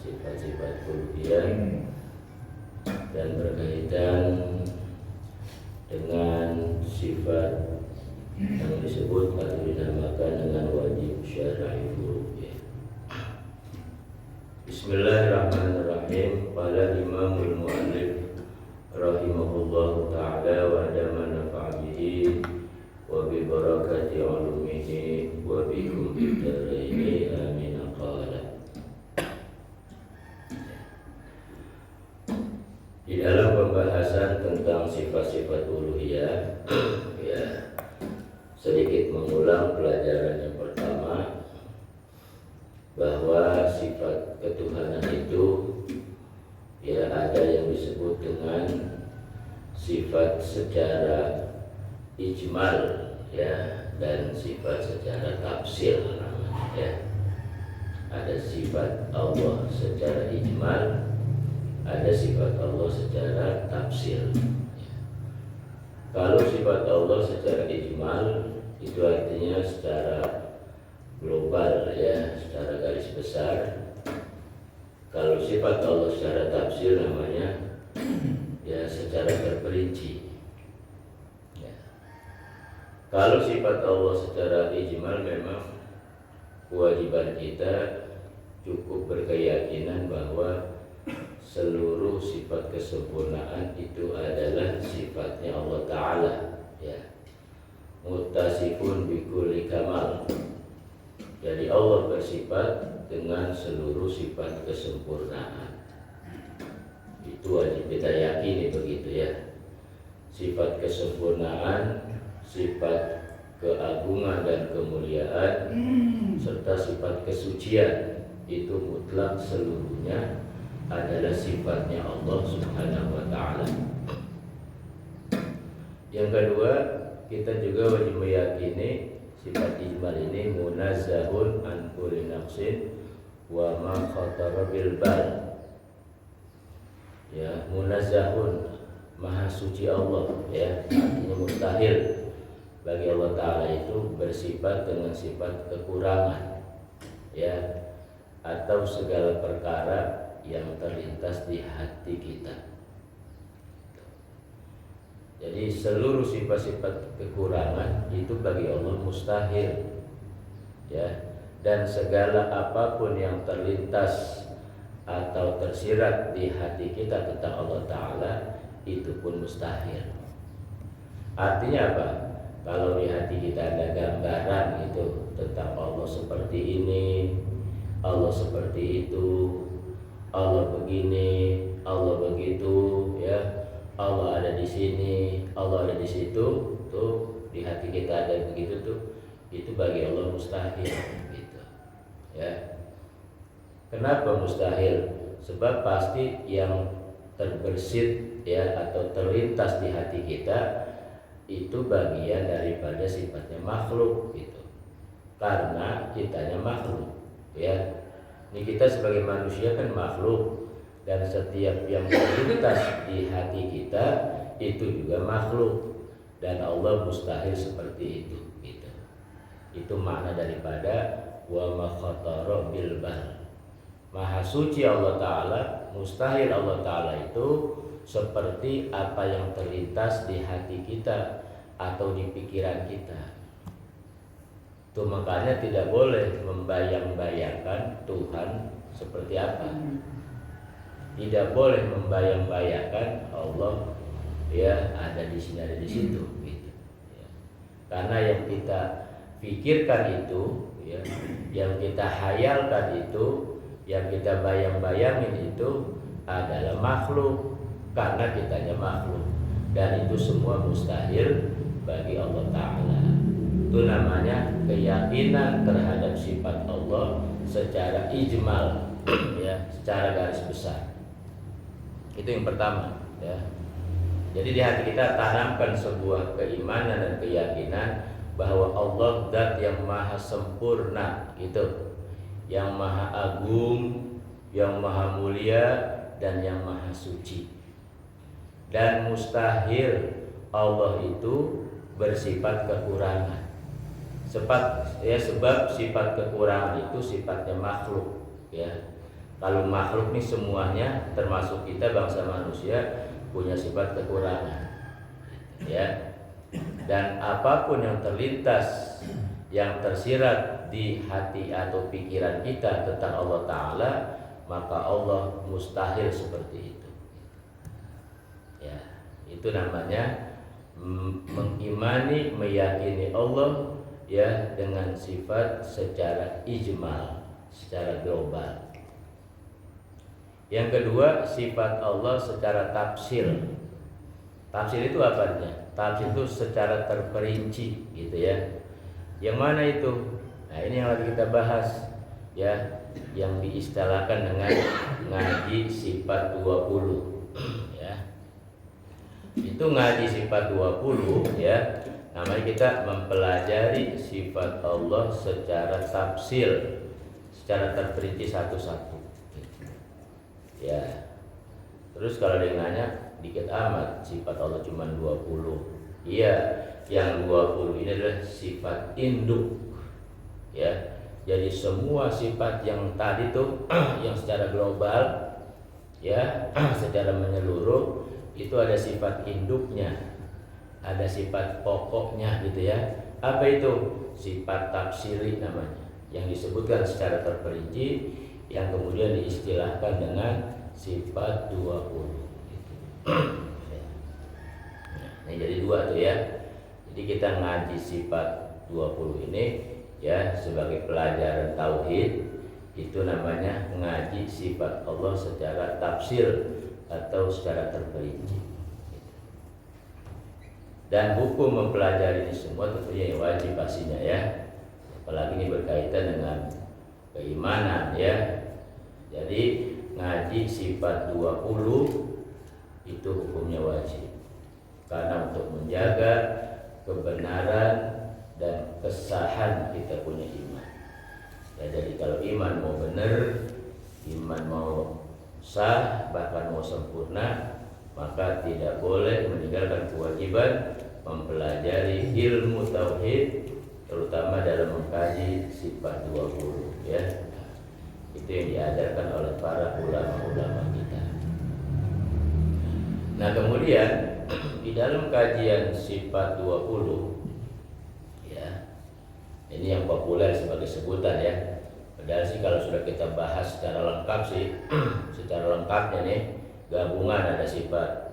sifat-sifat uluhiyah dan berkaitan dengan sifat yang disebut atau dinamakan dengan wajib syar'i furu'iyah. Bismillahirrahmanirrahim. Qala Imamul Mu'allif rahimahullahu ta'ala wa adama nafa'a bihi wa bi barakati 'ulumihi wa bikum fid dharaini amin. Qala, di dalam pembahasan tentang sifat-sifat uluhiyah, ya, sedikit mengulang pelajaran yang pertama, bahwa sifat ketuhanan itu ya ada yang disebut dengan sifat secara ijmal, ya, dan sifat secara tafsir namanya, ya. Ada sifat Allah secara ijmal, ada sifat Allah secara tafsir. Kalau sifat Allah secara ijmal itu artinya secara global, ya, secara garis besar. Kalau sifat Allah secara tafsir namanya ya secara terperinci, ya. Kalau sifat Allah secara ijmal memang kewajiban kita cukup berkeyakinan bahwa seluruh sifat kesempurnaan itu adalah sifatnya Allah Ta'ala, ya. Muttasifun bikulli kamal. Jadi Allah bersifat dengan seluruh sifat kesempurnaan. Itu wajib kita yakini begitu, ya. Sifat kesempurnaan, sifat keagungan dan kemuliaan, serta sifat kesucian itu mutlak seluruhnya adalah sifatnya Allah Subhanahu wa ta'ala. Yang kedua, kita juga wajib meyakini sifat ijmal ini munazzahun an kulli naqsin wa ma khatara bil bal. Ya, munazzahun, maha suci Allah, ya, artinya mustahil bagi Allah Ta'ala itu bersifat dengan sifat kekurangan, ya, atau segala perkara yang terlintas di hati kita. Jadi seluruh sifat-sifat kekurangan itu bagi Allah mustahil, ya, dan segala apapun yang terlintas atau tersirat di hati kita tentang Allah Ta'ala itu pun mustahil. Artinya apa? Kalau di hati kita ada gambaran itu tentang Allah seperti ini, Allah seperti itu, Allah begini, Allah begitu, ya, Allah ada di sini, Allah ada di situ, tuh di hati kita ada begitu tuh, itu bagi Allah mustahil, gitu, ya. Kenapa mustahil? Sebab pasti yang terbersit, ya, atau terlintas di hati kita itu bagian daripada sifatnya makhluk, gitu. Karena kitanya makhluk, ya. Ini kita sebagai manusia kan makhluk, dan setiap yang terlintas di hati kita itu juga makhluk, dan Allah mustahil seperti itu, gitu. Itu makna daripada wa ma khatara bil bal. Maha suci Allah Ta'ala, mustahil Allah Ta'ala itu seperti apa yang terlintas di hati kita atau di pikiran kita. Itu makanya tidak boleh membayang-bayangkan Tuhan seperti apa. Tidak boleh membayang-bayangkan Allah, ya, ada di sini, ada di situ, gitu, ya. Karena yang kita pikirkan itu, ya, yang kita hayalkan itu, yang kita bayang-bayangin itu adalah makhluk, karena kitanya makhluk, dan itu semua mustahil bagi Allah Ta'ala. Itu namanya keyakinan terhadap sifat Allah secara ijmal, ya, secara garis besar. Itu yang pertama, ya. Jadi di hati kita tanamkan sebuah keimanan dan keyakinan bahwa Allah zat yang maha sempurna, gitu, yang maha agung, yang maha mulia, dan yang maha suci. Dan mustahil Allah itu bersifat kekurangan. Sebab sifat kekurangan itu sifatnya makhluk, ya. Kalau makhluk nih semuanya termasuk kita bangsa manusia punya sifat kekurangan. Ya. Dan apapun yang terlintas, yang tersirat di hati atau pikiran kita tentang Allah Ta'ala, maka Allah mustahil seperti itu. Ya, itu namanya mengimani, meyakini Allah ya dengan sifat secara ijmal, secara global. Yang kedua, sifat Allah secara tafsil. Tafsil itu apa artinya? Tafsil itu secara terperinci gitu ya. Yang mana itu? Nah, ini yang lagi kita bahas ya, yang diistilahkan dengan ngaji sifat 20 ya. Itu ngaji sifat 20 ya. Namanya kita mempelajari sifat Allah secara tafsil, secara terperinci satu-satu. Ya. Terus kalau dia nanya dikit amat sifat Allah cuma 20. Iya, yang 20 ini adalah sifat induk. Ya. Jadi semua sifat yang tadi tuh yang secara global ya, secara menyeluruh itu ada sifat induknya. Ada sifat pokoknya gitu ya. Apa itu? Sifat tafsiri namanya, yang disebutkan secara terperinci, yang kemudian diistilahkan dengan sifat 20 gitu. Nah, jadi dua tuh ya. Jadi kita ngaji sifat 20 ini ya sebagai pelajaran tauhid, itu namanya ngaji sifat Allah secara tafsir atau secara terperinci. Dan hukum mempelajari ini semua tentunya wajib pastinya ya. Apalagi ini berkaitan dengan keimanan ya. Jadi ngaji sifat 20 itu hukumnya wajib. Karena untuk menjaga kebenaran dan kesahan kita punya iman. Ya, jadi kalau iman mau benar, iman mau sah, bahkan mau sempurna, maka tidak boleh meninggalkan kewajiban mempelajari ilmu tauhid, terutama dalam mengkaji sifat 20 ya. Itu yang diajarkan oleh para ulama-ulama kita. Nah, kemudian di dalam kajian sifat 20 ya, ini yang populer sebagai sebutan ya. Padahal sih kalau sudah kita bahas secara lengkap sih secara lengkapnya nih, gabungan ada sifat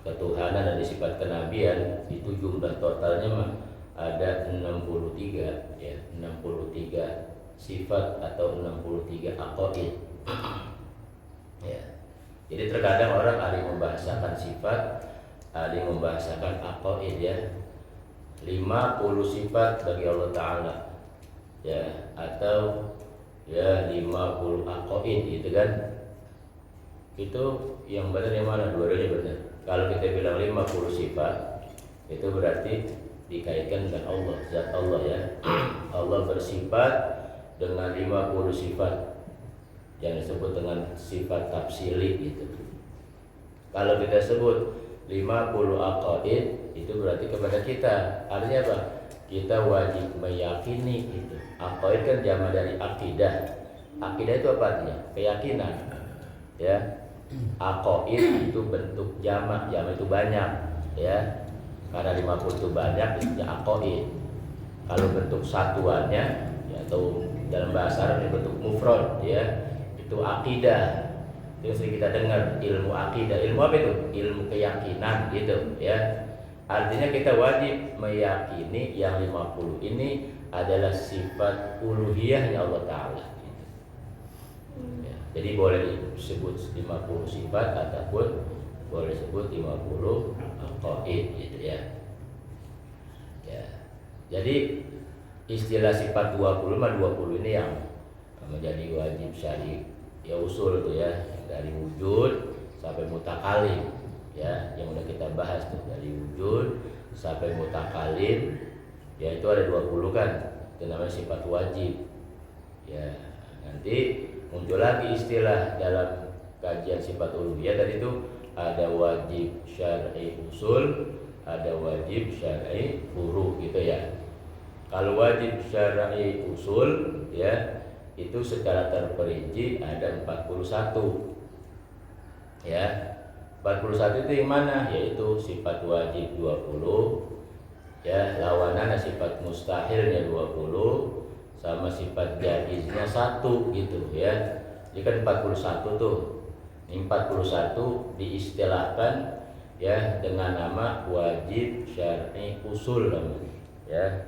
ketuhanan, ada sifat kenabian, itu jumlah totalnya mah ada 63 ya, 63 sifat atau 63 aqaid. Ya. Jadi terkadang orang ada yang membahasakan sifat, ada yang membahasakan aqaid ya. 50 sifat bagi Allah Ta'ala ya, atau ya 50 aqaid gitu kan. Itu yang benar yang mana? Dua-duanya benar. Kalau kita bilang 50 sifat, itu berarti dikaitkan dengan Allah, zat Allah ya. Allah bersifat dengan 50 sifat yang disebut dengan sifat tafsili gitu. Kalau kita sebut 50 aqaid, itu berarti kepada kita. Artinya apa? Kita wajib meyakini itu. Aqaid kan jamak dari akidah. Akidah itu apa artinya? Keyakinan. Ya. Aqaid itu bentuk jamak, jamak itu banyak, ya. Karena 50 itu banyak, itu aqaid. Kalau bentuk satuannya, ya, atau dalam bahasa Arab ini bentuk mufrad, ya, itu akidah. Itu sering kita dengar ilmu akidah. Ilmu apa itu? Ilmu keyakinan, gitu, ya. Artinya kita wajib meyakini yang 50 ini adalah sifat uluhiyahnya Allah Ta'ala. Jadi boleh disebut 50 sifat ataupun boleh disebut 50 aqaid gitu ya. Ya. Jadi istilah sifat 20 ini yang menjadi wajib syar'i ya, usul itu ya, dari wujud sampai mutakalim ya, yang udah kita bahas tuh, dari wujud sampai mutakalim ya, itu ada 20 kan. Itu namanya sifat wajib. Ya, nanti muncul lagi istilah dalam kajian sifat uluhiyah tadi itu, ada wajib syar'i usul, ada wajib syar'i furu gitu ya. Kalau wajib syar'i usul ya, itu secara terperinci ada 41. Ya. 41 itu yang mana? Yaitu sifat wajib 20, ya, lawanannya sifat mustahilnya 20 sama sifat jaiznya 1 gitu ya. Jadi kan 41 tuh. Ini 41 diistilahkan ya dengan nama wajib syar'i usul namanya. Ya.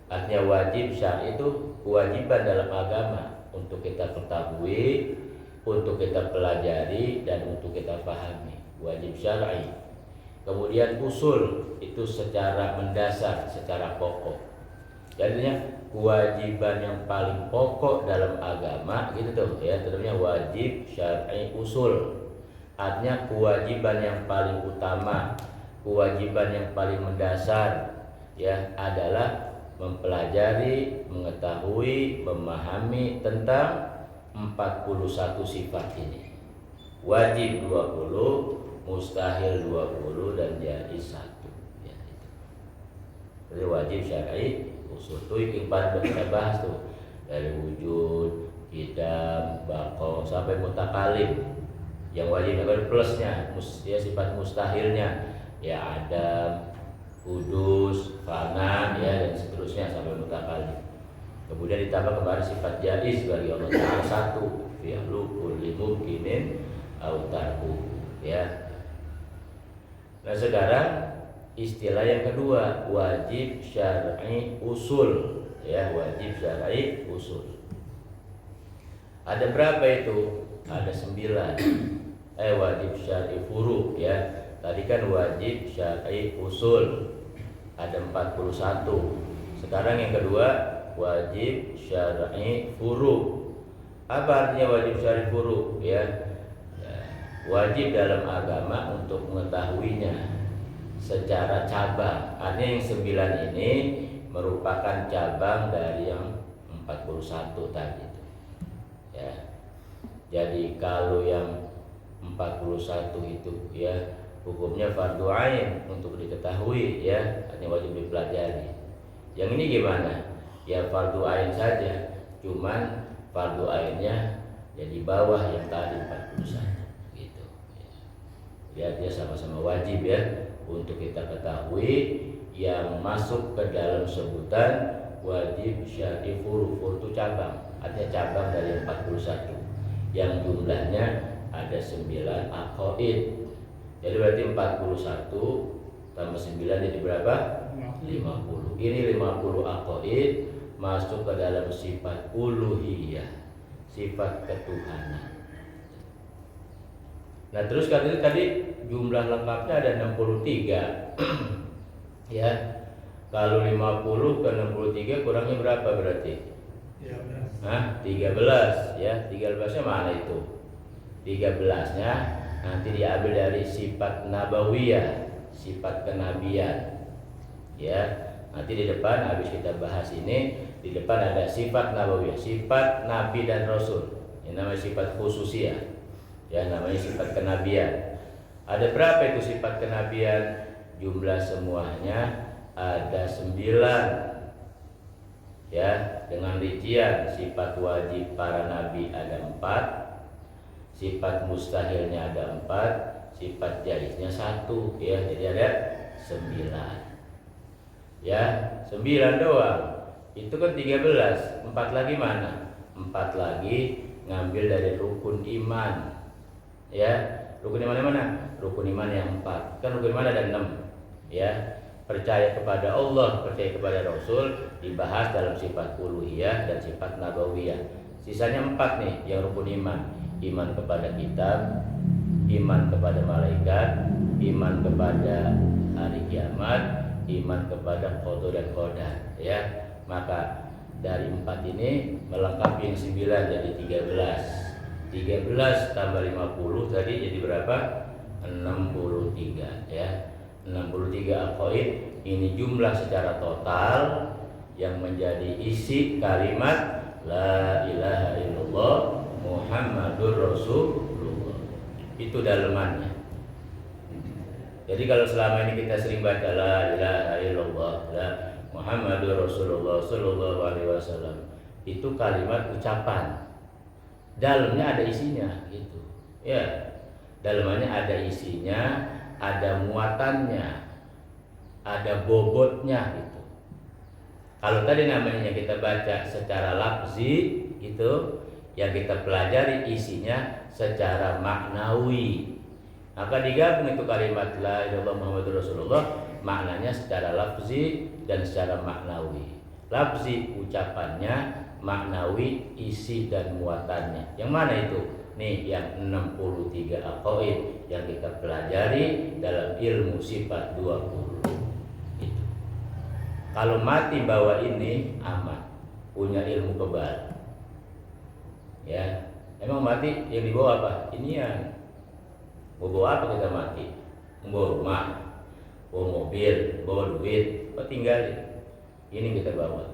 Artinya wajib syar'i itu kewajiban dalam agama untuk kita ketahui, untuk kita pelajari dan untuk kita pahami. Wajib syar'i. Kemudian usul itu secara mendasar, secara pokok. Jadinya kewajiban yang paling pokok dalam agama gitu tuh ya, tentunya wajib syar'i usul. Artinya kewajiban yang paling utama, kewajiban yang paling mendasar ya adalah mempelajari, mengetahui, memahami tentang 41 sifat ini. Wajib 20, mustahil 20 dan jaiz 1 ya, itu. Jadi wajib syar'i usul itu yang paling kita bahas tuh, dari wujud, qidam, baqa sampai mutakalim. Yang wajib ada plusnya, ya sifat mustahilnya ya adam, kudus, fana ya dan seterusnya sampai mutakalim. Kemudian ditambah kemarin sifat jaiz bagi Allah Ta'ala 1, fi'lu kulli mumkinin au tarku ya. Nah sekarang istilah yang kedua, wajib syar'i usul ya, wajib syar'i usul. Ada berapa itu? Ada 9. Wajib syar'i furu ya. Tadi kan wajib syar'i usul ada 41. Sekarang yang kedua wajib syar'i furu. Apa artinya wajib syar'i furu ya? Wajib dalam agama untuk mengetahuinya secara cabang. Artinya yang 9 ini merupakan cabang dari yang 41 tadi itu. Ya. Jadi kalau yang 41 itu ya hukumnya fardu ain untuk diketahui ya, artinya wajib dipelajari. Yang ini gimana? Ya fardu ain saja, cuman fardu ainnya jadi bawah yang tadi 41. Ya, dia sama-sama wajib ya untuk kita ketahui yang masuk ke dalam sebutan wajib syar'i furu. Furu itu cabang, artinya cabang dari 41 yang jumlahnya ada 9 aqaid. Jadi berarti 41 tambah 9 jadi berapa? 50. Ini 50 aqaid masuk ke dalam sifat uluhiyah, sifat ketuhanan. Nah terus tadi jumlah lengkapnya ada 63 ya. Kalau 50 ke 63 kurangnya berapa berarti? 13. 13 ya. 13-nya mana itu? 13-nya nanti diambil dari sifat nabawiyah, sifat kenabian ya. Nanti di depan habis kita bahas ini, di depan ada sifat nabawiyah, sifat nabi dan rasul. Ini namanya sifat khususiyah. Ya namanya sifat kenabian. Ada berapa itu sifat kenabian? Jumlah semuanya ada 9. Ya, dengan rincian sifat wajib para nabi ada 4, sifat mustahilnya ada 4, sifat jaiznya 1 ya. Jadi ada 9. Ya, 9 doang. Itu kan 13. 4 lagi mana? 4 lagi ngambil dari rukun iman. Ya, rukun iman yang mana? Rukun iman yang 4. Kan rukun iman ada 6. Ya, percaya kepada Allah, percaya kepada Rasul dibahas dalam sifat uluhiyah dan sifat nabawiyah. Sisanya 4 nih yang rukun iman. Iman kepada kitab, iman kepada malaikat, iman kepada hari kiamat, iman kepada qada dan qadar. Ya, maka dari 4 ini melengkapi yang 9 jadi 13. 13 tambah 50 tadi jadi berapa? 63 ya. 63 aqaid ini jumlah secara total yang menjadi isi kalimat la ilaha illallah Muhammadur Rasulullah. Itu dalemannya. Jadi kalau selama ini kita sering baca la ilaha illallah la Muhammadur Rasulullah sallallahu alaihi wasallam, itu kalimat ucapan. Dalamnya ada isinya gitu. Ya. Dalamnya ada isinya, ada muatannya, ada bobotnya gitu. Kalau tadi namanya kita baca secara lafzi itu yang kita pelajari isinya secara maknawi. Maka digabung itu kalimat la ilaha illallah Muhammadur Rasulullah, maknanya secara lafzi dan secara maknawi. Lafzi ucapannya, maknawi isi dan muatannya. Yang mana itu? Nih yang 63 aqaid yang kita pelajari dalam ilmu sifat 20. Itu. Kalau mati bawa ini aman, punya ilmu kebal. Ya, emang mati yang dibawa apa? Ini yang bawa apa kita mati? Bawa rumah, bawa mobil, bawa duit, apa tinggalin? Ini kita bawa.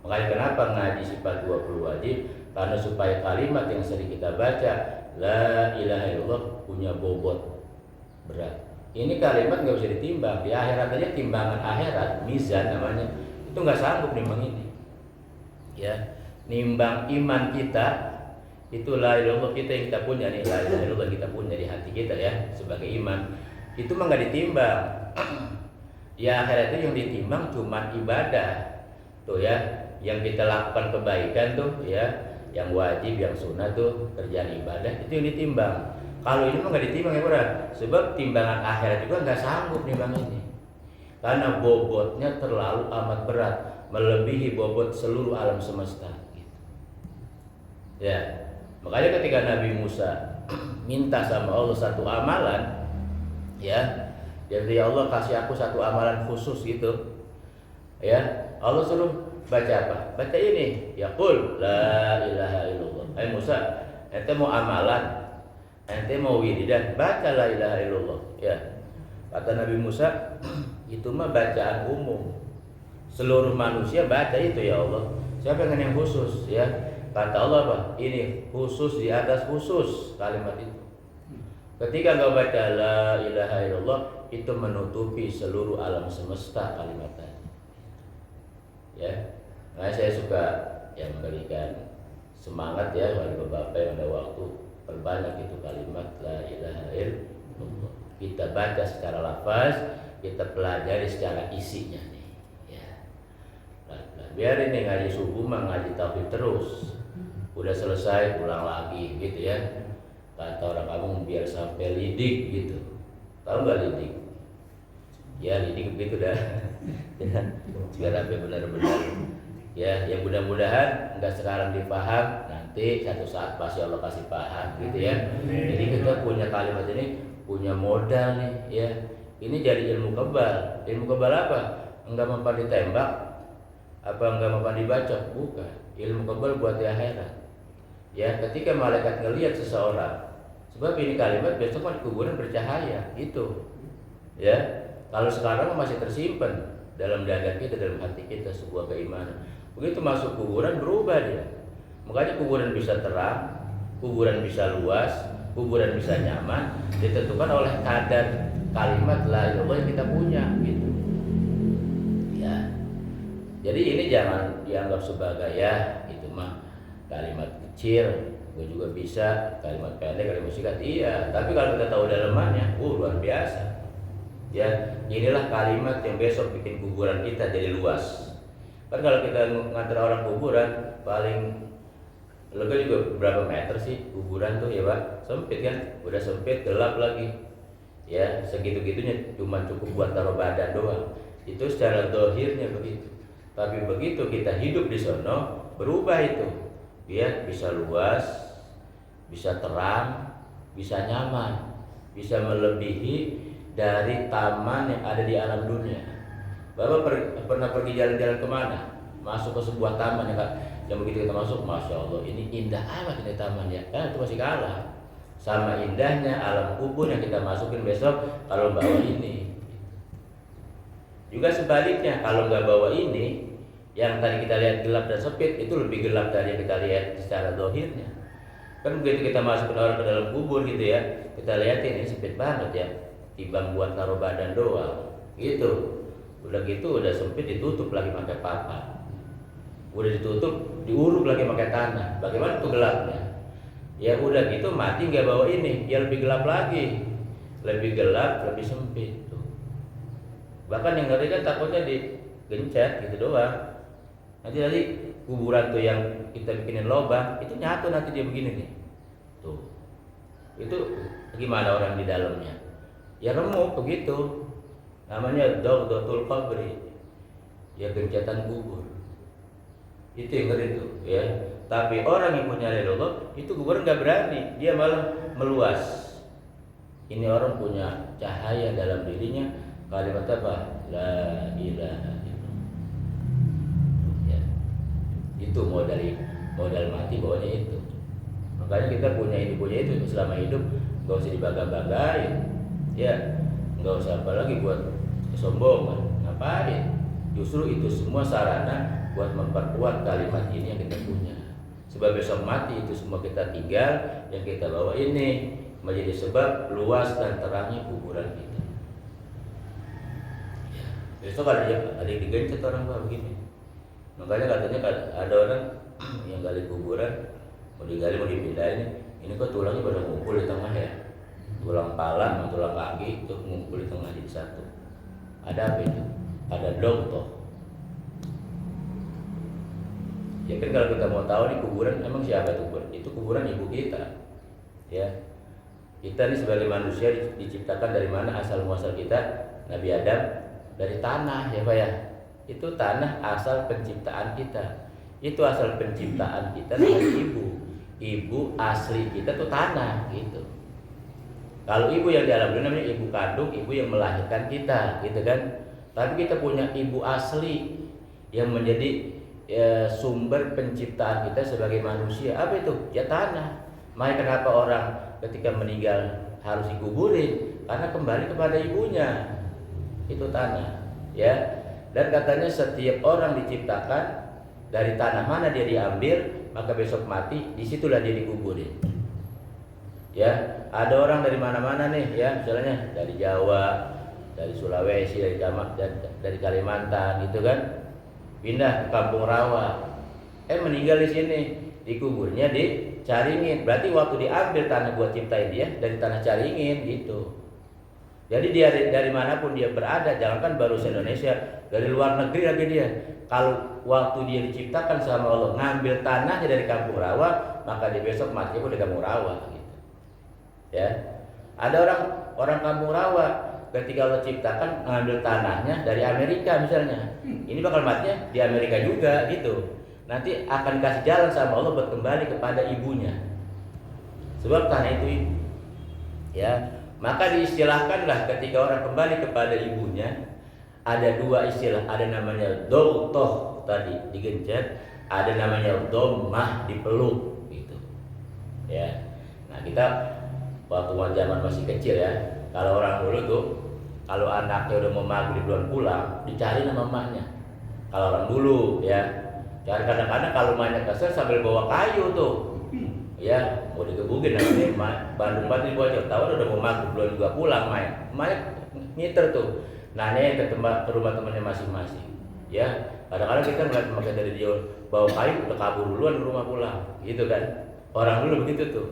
Makanya kenapa ngaji sifat 20 wajib? Karena supaya kalimat yang sering kita baca la ilaha illallah punya bobot berat. Ini kalimat nggak bisa ditimbang. Di akhirat aja timbangan akhirat, mizan namanya, itu nggak sanggup nimbang ini. Ya, nimbang iman kita itu la ilaha illallah kita yang kita punya nih, la ilaha illallah kita punya di hati kita ya sebagai iman. Itu mah nggak ditimbang. Di akhirat itu yang ditimbang cuma ibadah. Tuh ya, yang kita lakukan kebaikan tuh ya, yang wajib, yang sunnah tuh kerjaan ibadah itu yang ditimbang. Kalau ini mah nggak ditimbang ya bro, sebab timbangan akhirat juga nggak sanggup nimbang ini, karena bobotnya terlalu amat berat, melebihi bobot seluruh alam semesta. Gitu. Ya, makanya ketika Nabi Musa minta sama Allah satu amalan, ya, jadi Allah kasih aku satu amalan khusus gitu, ya, Allah suruh baca apa? Baca ini, yaqul la ilaha illallah. Musa, ente mau amalan, ente mau wiridan, baca la ilaha illallah. Ya, kata Nabi Musa, itu mah bacaan umum, seluruh manusia baca itu ya Allah. Siapa yang khusus ya? Kata Allah apa? Ini khusus di atas khusus kalimat itu. Ketika engkau baca la ilaha illallah, itu menutupi seluruh alam semesta kalimat tadi. Ya, nah saya suka yang memberikan semangat ya bagi bapak yang ada waktu, perbanyak itu kalimat la ilaha illallah. Kita baca secara lafaz, kita pelajari secara isinya nih. Ya, biarin nih ngaji subuh mah ngaji tauhid terus. Udah selesai pulang lagi gitu ya. Kata orang kampung biar sampai lidik gitu. Tahu nggak lidik? Ya lidik begitu dah. Biar sampai benar-benar ya, yang mudah-mudahan enggak sekarang dipaham, nanti satu saat pasti Allah kasih paham gitu ya. Jadi kita punya kalimat ini, punya modal nih ya. Ini jadi ilmu kebal. Ilmu kebal apa? Enggak mempan ditembak, apa enggak mempan dibacok? Bukan. Ilmu kebal buat di akhirat. Ya, ketika malaikat ngelihat seseorang, sebab ini kalimat besok kan kuburan bercahaya gitu. Ya. Kalau sekarang masih tersimpan dalam dada kita, dalam hati kita sebuah keimanan. Begitu masuk kuburan berubah dia. Makanya kuburan bisa terang, kuburan bisa luas, kuburan bisa nyaman, ditentukan oleh kadar kalimat la ilaha illallah yang kita punya gitu. Ya. Jadi ini jangan dianggap sebagai ya itu mah kalimat kecil, gue juga bisa kalimat pendek, kalimat singkat. Iya, tapi kalau kita tahu dalamannya, luar biasa. Ya, inilah kalimat yang besok bikin kuburan kita jadi luas. Kan kalau kita ngantar orang kuburan paling lega juga berapa meter sih kuburan tuh ya Pak? Sempit kan? Udah sempit, gelap lagi. Ya, segitu-gitunya cuma cukup buat taruh badan doang. Itu secara zahirnya begitu. Tapi begitu kita hidup di sono, berubah itu. Dia bisa luas, bisa terang, bisa nyaman, bisa melebihi dari taman yang ada di alam dunia. Bapak pernah pergi jalan-jalan kemana? Masuk ke sebuah taman ya Kak, yang begitu kita masuk, Masya Allah ini indah amat ini taman ya. Itu masih kalah sama indahnya alam kubur yang kita masukin besok kalau bawa ini. Juga sebaliknya, kalau nggak bawa ini, yang tadi kita lihat gelap dan sempit, itu lebih gelap dari yang kita lihat secara zahirnya. Kan begitu kita masukin orang ke dalam kubur gitu ya, kita lihatin ini sempit banget ya, timbang buat taruh badan doang gitu. Udah gitu udah sempit, ditutup lagi pakai papan. udah ditutup, diuruk lagi pakai tanah. Bagaimana tuh gelapnya? Ya udah gitu mati nggak bawa ini, ya lebih gelap lagi, lebih gelap, lebih sempit tuh. Bahkan yang ngeri kan takutnya digencet gitu doang. Nanti kuburan tuh yang kita bikinin lubang itu nyatu nanti dia begini nih. Tuh. Itu gimana orang di dalamnya? Ya remuk begitu. Namanya dawdatul qabri. Ya gencetan kubur. Itu yang ngeri tuh ya. Tapi orang yang punya ridho itu kuburan nggak berani, dia malah meluas. Ini orang punya cahaya dalam dirinya, kalimat apa? La ilaha illallah. Ya. Itu modal mati bawahnya itu. Makanya kita punya itu selama hidup nggak usah dibangga-banggain, ya nggak usah apalagi buat kesombongan. Ngapain? Justru itu semua sarana buat memperkuat kalimat ini yang kita punya. Sebab besok mati itu semua kita tinggal, yang kita bawa ini menjadi sebab luas dan terangnya kuburan kita. Ya, besok ada yang digencet orang begini. Makanya katanya ada orang yang gali kuburan, mau digali mau dipindahin, ini kok tulangnya pada ngumpul di tengah ya, tulang pala sama tulang kaki itu ngumpul di tengah jadi satu. Ada apa itu? Ada dog toh. Ya kan kalau kita mau tahu di kuburan emang siapa itu kuburan? Itu kuburan ibu kita. Ya. Kita ini sebagai manusia diciptakan dari mana asal muasal kita? Nabi Adam dari tanah ya Pak ya. Itu tanah asal penciptaan kita. Itu asal penciptaan kita dari ibu. Ibu asli kita tuh tanah gitu. Kalau ibu yang di alam dunia namanya ibu kandung, ibu yang melahirkan kita, gitu kan. Tapi kita punya ibu asli yang menjadi sumber penciptaan kita sebagai manusia. Apa itu? Ya tanah. Makanya kenapa orang ketika meninggal harus dikuburin? Karena kembali kepada ibunya. Itu tanah, ya. Dan katanya setiap orang diciptakan dari tanah mana dia diambil, maka besok mati disitulah dia dikuburin. Ya, ada orang dari mana-mana nih, ya, misalnya dari Jawa, dari Sulawesi, dari Kalimantan, gitu kan, pindah ke Kampung Rawa, meninggal di sini, dikuburnya di Caringin. Berarti waktu diambil tanah buat ciptain dia dari tanah Caringin, gitu. Jadi dia dari manapun dia berada, jangankan baru se-Indonesia, dari luar negeri lagi dia. Kalau waktu dia diciptakan sama Allah ngambil tanahnya dari Kampung Rawa, maka dia besok mati pun di Kampung Rawa, gitu. Ya, ada orang Kampung Rawa ketika Allah ciptakan ngambil tanahnya dari Amerika misalnya, ini bakal matinya di Amerika juga, gitu. Nanti akan kasih jalan sama Allah buat kembali kepada ibunya, sebab tanah itu ibu. Ya, maka diistilahkanlah ketika orang kembali kepada ibunya, ada dua istilah, ada namanya doutoh tadi digencet, ada namanya dhammah dipeluk, gitu. Ya, nah kita waktu zaman masih kecil ya, kalau orang dulu tuh kalau anaknya udah mau maghrib belum pulang, dicari nama emaknya. Kalau orang dulu ya, cari kadang-kadang kalau emaknya kesel sambil bawa kayu tuh, ya mau digebukin namanya Bandung banget nih bocor, tahu udah mau maghrib belum juga pulang, emaknya ngiter tuh, nanya ke rumah temannya masing-masing. Ya, kadang-kadang kita ngeliat emaknya dari dia bawa kayu udah kabur duluan ke rumah pulang, gitu kan. Orang dulu begitu tuh.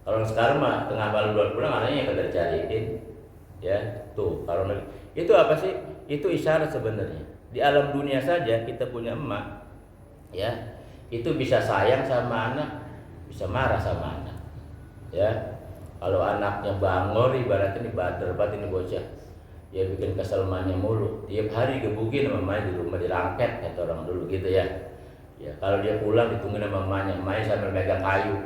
Kalau sekarang mah tengah malam duluan pulang, anaknya yang kadang cariin. Ya, tuh kalau itu apa sih? Itu isyarat sebenarnya. Di alam dunia saja kita punya emak, ya, itu bisa sayang sama anak, bisa marah sama anak. Ya, kalau anaknya bangor ibaratnya ini bader banget ini bocah, ya bikin kesel emaknya mulu. Tiap hari gebukin sama emaknya di rumah, dirangket kata orang dulu gitu ya. Ya, kalau dia pulang ditungguin sama emaknya sambil megang kayu,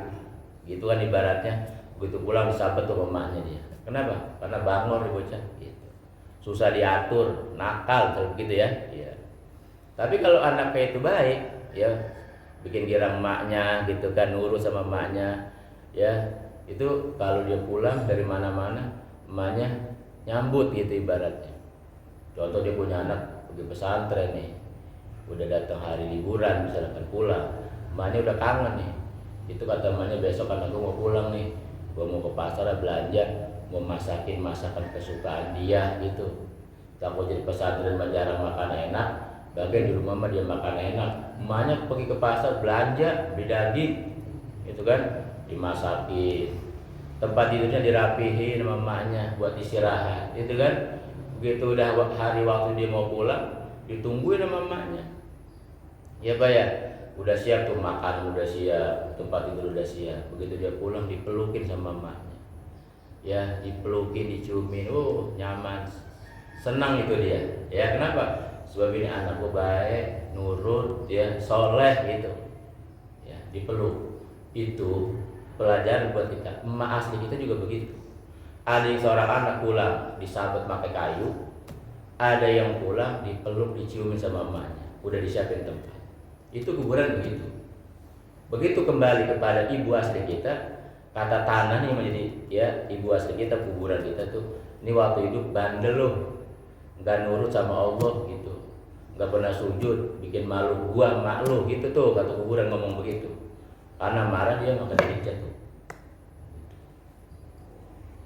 gitu kan ibaratnya. Begitu pulang disabet tuh emaknya dia. Kenapa? Karena bangor bocah gitu. Susah diatur, nakal begitu ya. Iya. Tapi kalau anaknya itu baik, ya bikin girang emaknya gitu kan, nurut sama emaknya, ya. Itu kalau dia pulang dari mana-mana, emaknya nyambut gitu ibaratnya. Contoh dia punya anak pergi pesantren nih. Udah datang hari liburan misalkan pulang, emaknya udah kangen nih. Itu kata emaknya, besok anak gue mau pulang nih. Gue mau ke pasar belanja, mau masakin masakan kesukaan dia gitu. Kalau jadi pesantren jarang makan enak, Bagian di rumah mah dia makan enak, emaknya pergi ke pasar belanja beli daging, itu kan dimasakin, tempat tidurnya dirapihin sama emaknya buat istirahat, itu kan. Begitu udah hari waktu dia mau pulang, ditungguin sama emaknya. Ya Pak ya, udah siap tuh makan, udah siap, tempat tidur udah siap. Begitu dia pulang dipelukin sama emaknya. Ya, dipelukin, diciumin, oh nyaman, senang itu dia. Ya kenapa? Sebab ini anakku baik, nurut, ya soleh gitu. Ya, dipeluk. Itu pelajaran buat kita. Emak asli kita juga begitu. Ada yang seorang anak pulang disabet pakai kayu, ada yang pulang dipeluk, diciumin sama emaknya. Udah disiapin tempat. Itu kuburan begitu. Begitu kembali kepada ibu asli kita, kata tanah nih menjadi ya ibu asli kita, kuburan kita tuh. Ini waktu hidup bandel loh, nggak nurut sama Allah gitu, nggak pernah sujud, bikin malu gua emak lu gitu tuh, kata kuburan ngomong begitu. Karena marah dia maka digencet tuh.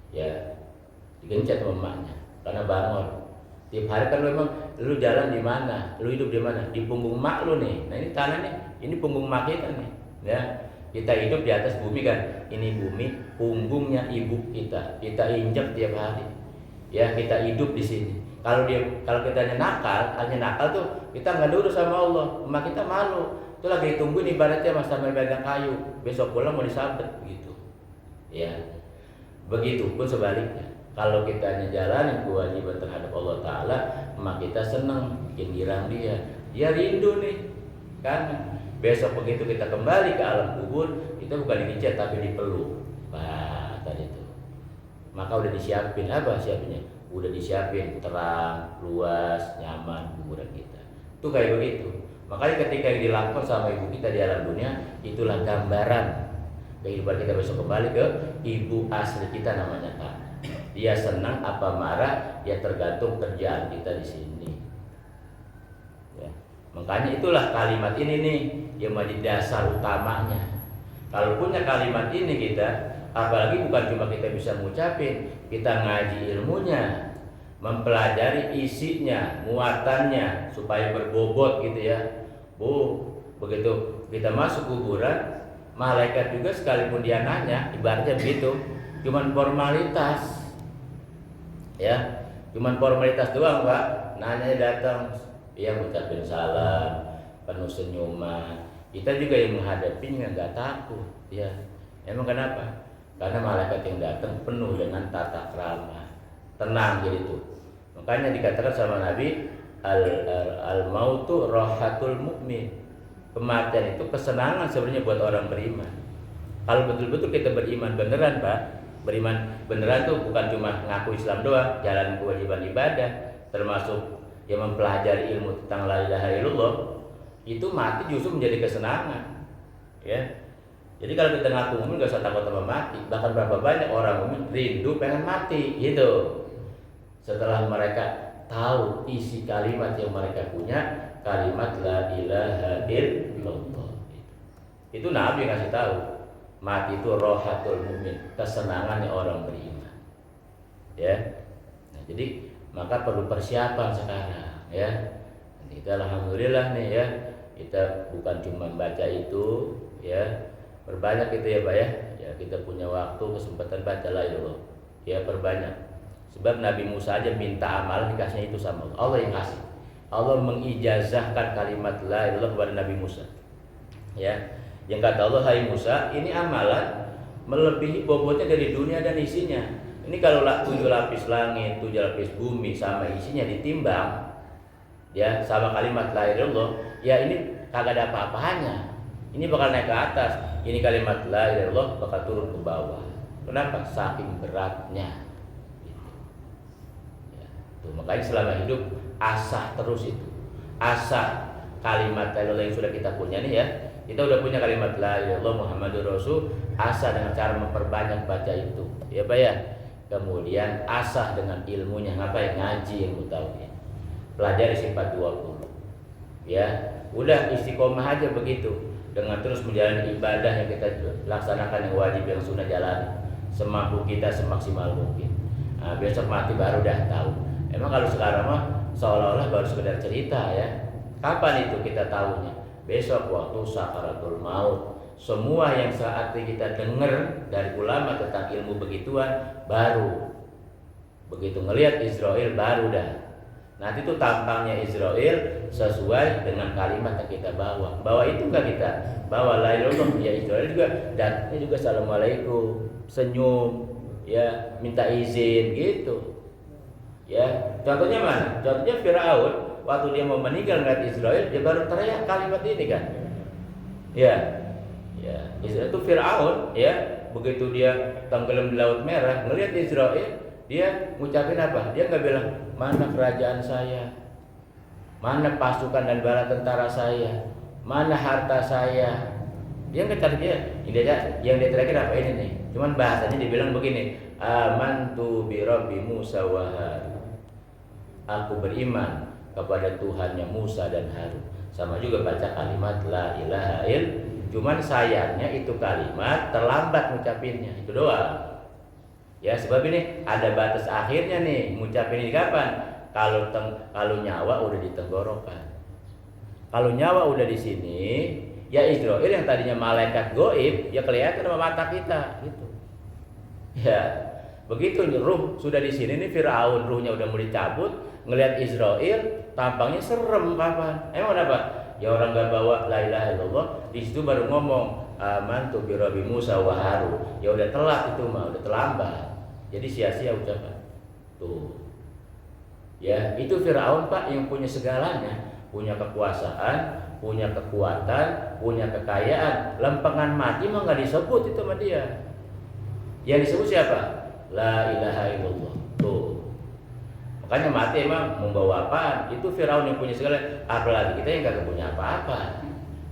Ya, digencet sama emaknya karena bangun. Tiap hari kan lu jalan di mana, lu hidup di mana? Di punggung mak lu nih. Nah ini tanah nih, ini punggung mak kita nih. Ya, kita hidup di atas bumi kan. Ini bumi, punggungnya ibu kita. Kita injak tiap hari. Ya, kita hidup di sini. Kalau kita hanya nakal tuh kita nggak nurut sama Allah. Emak kita malu. Itu lagi ditungguin ibaratnya mas sambil pegang kayu. Besok pulang mau disabet gitu. Ya, begitupun sebaliknya. Kalau kita hanya jalanin kewajiban terhadap Allah Ta'ala, emak kita senang, bikin girang dia. Dia rindu nih, kan? Besok begitu kita kembali ke alam kubur, kita bukan digencet tapi dipeluk. Wah, tadi itu. Maka udah disiapin, apa siapinnya? Udah disiapin terang, luas, nyaman kuburan kita. Itu kayak begitu. Makanya ketika yang dilakukan sama ibu kita di alam dunia, itulah gambaran kehidupan kita besok kembali ke ibu asli kita namanya tanah. Dia senang apa marah, ya tergantung kerjaan kita di sini. Ya. Makanya itulah kalimat ini nih yang menjadi dasar utamanya. Kalau punya kalimat ini kita, apalagi bukan cuma kita bisa mengucapin, kita ngaji ilmunya, mempelajari isinya, muatannya supaya berbobot gitu ya. Begitu kita masuk kuburan, malaikat juga sekalipun dia nanya, ibaratnya begitu, cuman formalitas. Ya, cuman formalitas doang Pak. Nanya datang, yang ngucapin salam, penuh senyuman. Kita juga yang menghadapinya nggak takut. Ya, emang kenapa? Karena malaikat yang datang penuh dengan tata krama, tenang gitu. Makanya dikatakan sama Nabi, al-mautu rohatul mukmin. Kematian itu kesenangan sebenarnya buat orang beriman. Kalau betul-betul kita beriman beneran Pak, beriman beneran tuh bukan cuma ngaku Islam doang, jalan kewajiban ibadah, termasuk yang mempelajari ilmu tentang la ilaha illallah, itu mati justru menjadi kesenangan. Ya. Jadi kalau kita ngaku mukmin gak usah takut sama mati. Bahkan berapa banyak orang mukmin rindu pengen mati gitu. Setelah mereka tahu isi kalimat yang mereka punya, kalimat la ilaha illallah. Itu Nabi ngasih tahu. Mati itu rohatul mukmin, kesenangannya orang beriman. Ya. Nah, jadi maka perlu persiapan sekarang ya. Kita alhamdulillah nih ya, kita bukan cuma baca itu ya, perbanyak itu ya Pak ya. Ya kita punya waktu kesempatan baca la ilaha, ya perbanyak. Sebab Nabi Musa aja minta amalan dikasihnya itu sama Allah. Allah yang kasih. Allah mengijazahkan kalimat la ilaha kepada Nabi Musa. Ya. Yang kata Allah, hai Musa, ini amalan melebihi bobotnya dari dunia dan isinya. Ini kalau 7 lapis langit, 7 lapis bumi sama isinya ditimbang, ya sama kalimat la ilaha illallah, ya ini kagak ada apa-apanya. Ini bakal naik ke atas. Ini kalimat la ilaha illallah bakal turun ke bawah. Kenapa? Saking beratnya. Gitu. Ya, tuh, makanya selama hidup asah terus itu. Asah kalimat la ilaha illallah yang sudah kita punya nih ya. Kita udah punya kalimat la ilaha illallah Muhammadur Rasul, asah dengan cara memperbanyak baca itu. Ya Pak ya. Kemudian asah dengan ilmunya, ngapain? Ngaji ilmu tauhid. Pelajari sifat 20. Ya, udah istiqomah aja begitu. Dengan terus menjalani ibadah yang kita laksanakan, yang wajib, yang sunnah jalani semampu kita, semaksimal mungkin. Besok mati baru dah tahu. Emang kalau sekarang mah seolah-olah baru sekedar cerita ya. Kapan itu kita tahunya? Besok waktu sakaratul maut. Semua yang saat ini kita dengar dari ulama tentang ilmu begituan, baru begitu ngelihat Israel baru dah. Nanti itu tampangnya Israel sesuai dengan kalimat yang kita bawa. Bawa itu enggak kita bawa la ilaha illallah, ya Israel juga datangnya juga assalamualaikum, senyum, ya minta izin gitu. Ya, contohnya mana? Contohnya Firaun waktu dia mau meninggal ngeliat Israel, dia baru teriak kalimat ini kan. Ya. Ya, Israel itu Firaun, ya, begitu dia tenggelam di Laut Merah, ngelihat Israel, dia ngucapin apa? Dia nggak bilang mana kerajaan saya, mana pasukan dan bala tentara saya, mana harta saya. Dia nggak cari dia, yang dia teriakin apa ini nih? Cuman bahasanya dibilang begini, amantu bi Rabbi Musa wa Harun. Aku beriman kepada Tuhannya Musa dan Harun. Sama juga baca kalimat la ilaha illallah. Cuman sayangnya itu kalimat terlambat ngucapinnya, itu doang. Ya sebab ini ada batas akhirnya nih, ngucapin ini kapan? Kalau nyawa udah di tenggorokan. Kalau nyawa udah di sini, ya Israel yang tadinya malaikat goib, ya kelihatan sama mata kita, gitu. Ya, begitu ruh sudah di sini nih, Firaun ruhnya udah mau dicabut, ngelihat Israel tampangnya serem kapan? Emang kenapa? Ya orang gak bawa la ilaha illallah, di situ baru ngomong amantu bi Rabbi Musa wa Harun. Ya udah telat itu mah, udah terlambat. Jadi sia-sia ucapan. Tuh. Ya, itu Firaun Pak yang punya segalanya, punya kekuasaan, punya kekuatan, punya kekayaan. Lempengan mati mah enggak disebut itu sama dia. Yang disebut siapa? La ilaha illallah. Tuh. Makanya mati emang membawa apaan? Itu Firaun yang punya segala, apalagi kita yang gak punya apa-apa.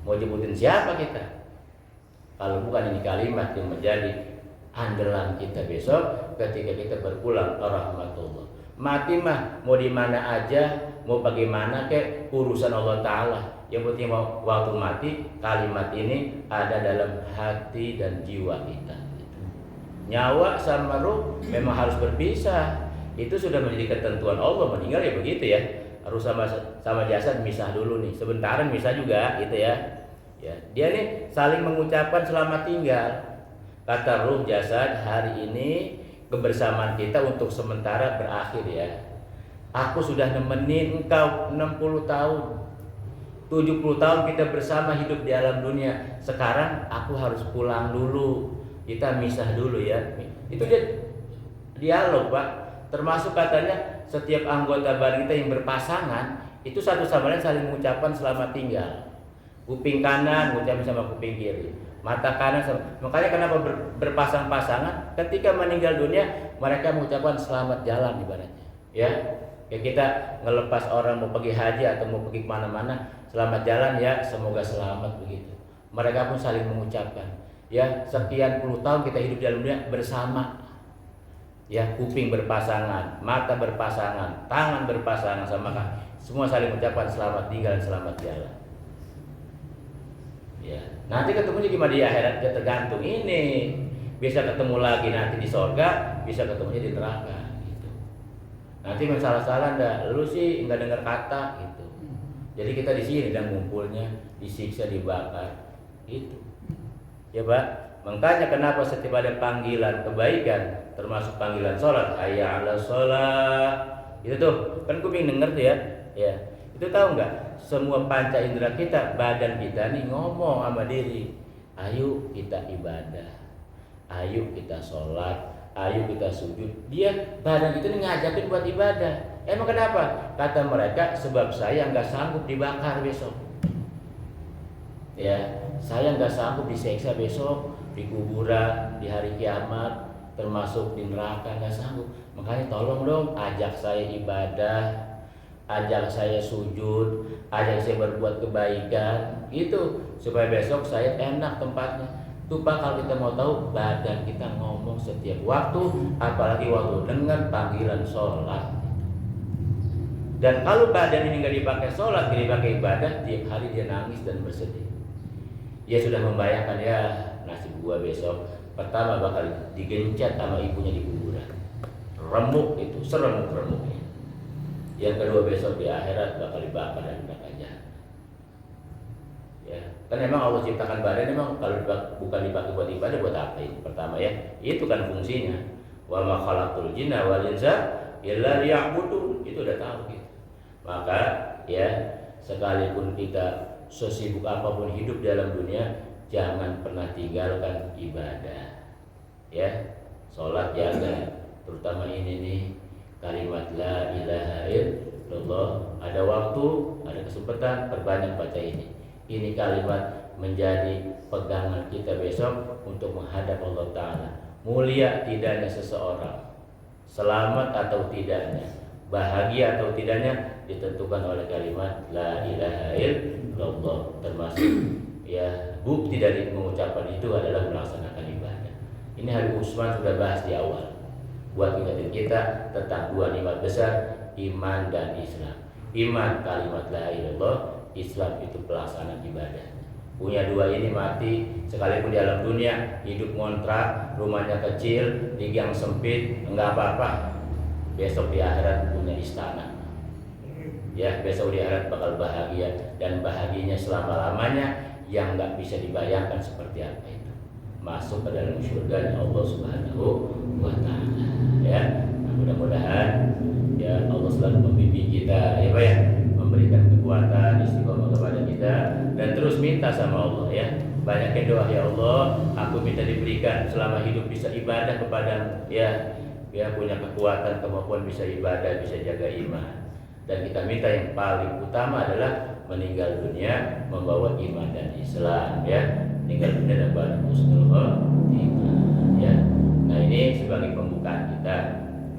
Mau jemputin siapa kita? Kalau bukan ini kalimat yang menjadi andalan kita besok ketika kita berpulang ke rahmatullah. Mati mah mau di mana aja, mau bagaimana kek urusan Allah Ta'ala. Yang penting mau waktu mati kalimat ini ada dalam hati dan jiwa kita. Nyawa sama ruh memang harus berpisah. Itu sudah menjadi ketentuan Allah, meninggal ya begitu ya. Harus sama jasad misah dulu nih. Sebentaran misah juga gitu ya. Ya, dia nih saling mengucapkan selamat tinggal. Kata ruh jasad, hari ini kebersamaan kita untuk sementara berakhir ya. Aku sudah nemenin engkau 60 tahun. 70 tahun kita bersama hidup di alam dunia. Sekarang aku harus pulang dulu. Kita misah dulu ya. Itu dia dialog, Pak. Termasuk katanya setiap anggota badan kita yang berpasangan itu satu sama lain saling mengucapkan selamat tinggal. Kuping kanan mengucapkan sama kuping kiri, mata kanan sama. Makanya kenapa berpasang-pasangan ketika meninggal dunia mereka mengucapkan selamat jalan ibaratnya. Ya, kayak kita ngelepas orang mau pergi haji atau mau pergi kemana-mana, selamat jalan ya, semoga selamat begitu. Mereka pun saling mengucapkan. Ya, sekian puluh tahun kita hidup di dalam dunia bersama. Ya, kuping berpasangan, mata berpasangan, tangan berpasangan sama kan. Semua saling mengucapkan selamat tinggal dan selamat jalan. Ya, nanti ketemunya gimana di akhirat ya tergantung ini. Bisa ketemu lagi nanti di sorga, bisa ketemunya di neraka gitu. Nanti masalah-salah ndak, lu sih nggak dengar kata gitu. Jadi kita di sini dan ngumpulnya disiksa, dibakar gitu. Ya, Pak. Makanya kenapa setiap ada panggilan kebaikan, termasuk panggilan sholat, hayya 'ala sholat, itu tuh kan kuping denger tuh ya, ya. Itu tahu nggak? Semua panca indera kita, badan kita nih ngomong sama diri, ayo kita ibadah, ayo kita sholat, ayo kita sujud. Dia badan kita nih ngajakin buat ibadah. Emang kenapa? Kata mereka, sebab saya nggak sanggup dibakar besok. Ya, saya nggak sanggup disiksa besok di kuburan, di hari kiamat, termasuk di neraka, nggak sanggup. Makanya tolong dong ajak saya ibadah, ajak saya sujud, ajak saya berbuat kebaikan, gitu supaya besok saya enak tempatnya. Tuh Pak, kalau kita mau tahu badan kita ngomong setiap waktu, apalagi waktu dengar panggilan sholat. Dan kalau badan ini nggak dipakai sholat, nggak dipakai ibadah, tiap hari dia nangis dan bersedih. Dia sudah membayangkan ya nasib gua besok, pertama bakal digencet sama ibunya di kuburan, remuk itu, seremuk-remuknya. Yang kedua besok di akhirat bakal dibakar dan neraka jahanam. Kan memang Allah ciptakan badan, memang kalau bukan dipakai buat ibadah, buat apa ini? Pertama ya, itu kan fungsinya. Wa ma khalaqtul jinna wal insa illa liya'budun. Itu udah tahu gitu. Maka ya, sekalipun kita sesibuk apapun hidup dalam dunia, jangan pernah tinggalkan ibadah. Ya, sholat jaga, terutama ini nih kalimat la ilaha illallah. Ada waktu, ada kesempatan, perbanyak baca ini. Ini kalimat menjadi pegangan kita besok untuk menghadap Allah Ta'ala. Mulia tidaknya seseorang, selamat atau tidaknya, bahagia atau tidaknya, ditentukan oleh kalimat la ilaha illallah. Termasuk ya bukti dari mengucapkan itu adalah melaksanakan ibadah. Ini Habib Usman sudah bahas di awal. Buat ingatin kita tentang dua nikmat besar, iman dan Islam. Iman kalimat la ilaha illallah, Islam itu pelaksanaan ibadah. Punya dua ini mati, sekalipun di alam dunia hidup ngontrak, rumahnya kecil, di gang sempit, enggak apa-apa. Besok di akhirat punya istana. Ya, besok di akhirat bakal bahagia, dan bahagianya selama-lamanya yang enggak bisa dibayangkan seperti apa itu. Masuk ke dalam surga Allah Subhanahu wa Ta'ala. Ya, mudah-mudahan ya Allah selalu membimbing kita, ya Pak ya, memberikan kekuatan istiqomah kepada kita, dan terus minta sama Allah ya. Banyakin doa, ya Allah, aku minta diberikan selama hidup bisa ibadah kepada ya punya kekuatan, kemampuan bisa ibadah, bisa jaga iman. Dan kita minta yang paling utama adalah meninggal dunia membawa iman dan Islam ya. Meninggal dunia dalam husnul khotimah ya. Nah, ini sebagai pembukaan kita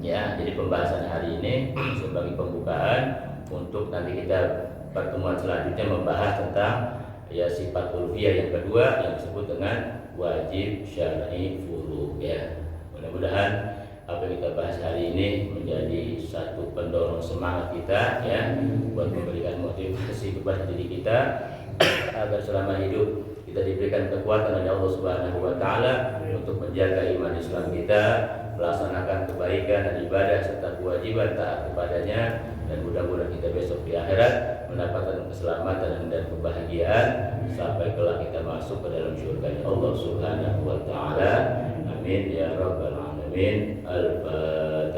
ya. Jadi pembahasan hari ini sebagai pembukaan untuk nanti kita pertemuan selanjutnya membahas tentang ya sifat uluhiyah yang kedua yang disebut dengan wajib syar'i furu ya. Mudah-mudahan apa yang kita bahas hari ini menjadi satu pendorong semangat kita ya, buat memberikan motivasi kepada diri kita agar selama hidup kita diberikan kekuatan oleh Allah Subhanahu wa Ta'ala untuk menjaga iman Islam kita, melaksanakan kebaikan dan ibadah serta kewajiban taat kepadanya, dan mudah-mudahan kita besok di akhirat mendapatkan keselamatan dan kebahagiaan sampai kelak kita masuk ke dalam surga Allah Subhanahu wa Ta'ala. Amin ya rabbal alamin. Al-Fatihah.